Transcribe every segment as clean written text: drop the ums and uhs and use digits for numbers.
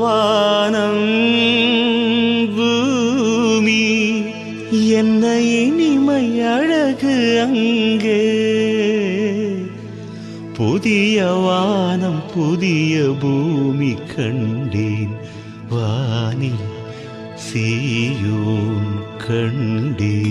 வானம் பூமி என்ன இனிமை அழகு அங்கே, புதிய வானம் புதிய பூமி கண்டேன், வானில் சீயோன் கண்டேன்.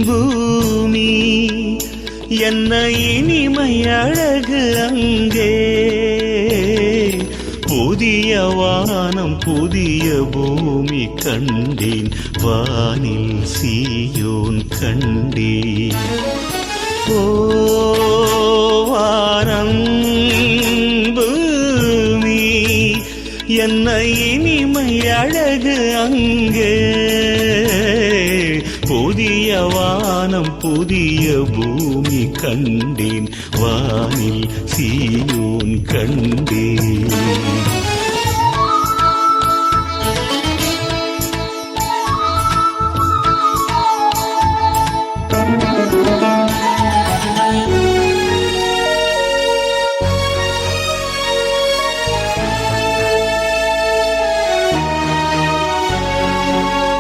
பூமி என்ன இனிமை அழகு அங்கே, புதிய வானம் புதிய பூமி கண்டேன், வானில் சீயோன் கண்டேன். வானம் பூமி என்ன இனிமை அழகு அங்கே, புதிய வானம் புதிய பூமி கண்டேன், வானில் சீயோன் கண்டேன்.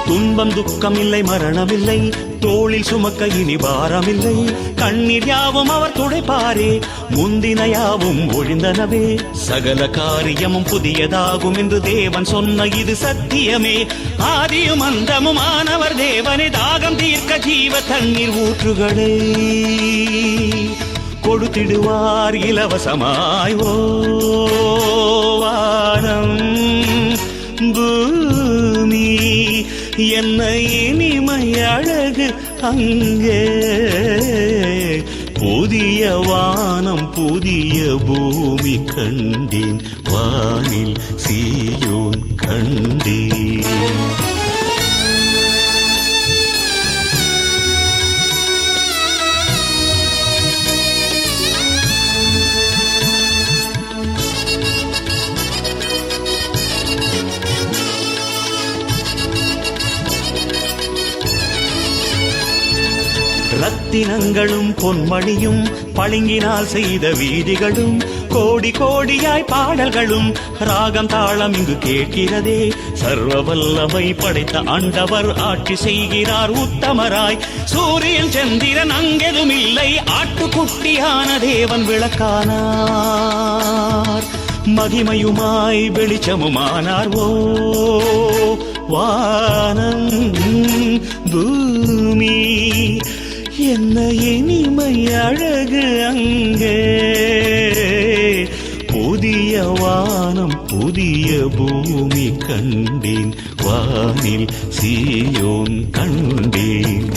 துன்பம் துக்கம் இல்லை மரணமில்லை, தோளில் சுமக்க இனி பாரமில்லை, கண்ணீர் யாவும் அவர் துடைப்பாரே, முந்தின யாவும் ஒழிந்தனவே, சகல காரியமும் புதியதாகும் என்று தேவன் சொன்ன இது சத்தியமே. ஆதியும் அந்தமும் ஆனவர் தேவனே, தாகம் தீர்க்க ஜீவ தண்ணீர் ஊற்றுகளை கொடுத்திடுவார் இலவசமாய். வானம் பூமி என்ன இனிமை அழகு அங்கே, புதிய வானம் புதிய பூமி கண்டேன், வானில் சீயோன் கண்டேன். ரத்தினங்களும் பொன்மணியும் பளிங்கினால் செய்த வீதிகளும், கோடி கோடியாய் பாடல்களும், ராகம் தாளம் இங்கு கேட்கிறதே, சர்வ வல்லமை படைத்த ஆண்டவர் ஆட்சி செய்கிறார் உத்தமராய். சூரியன் சந்திரன் அங்கெதும் இல்லை, ஆட்டுக்குட்டியான தேவன் விளக்கானார், மகிமையுமாய் வெளிச்சமுமானார். வானம் பூமி என்ன இனிமை அழகு அங்கே, புதிய வானம் புதிய பூமி கண்டேன், வானில் சீயோன் கண்டேன்.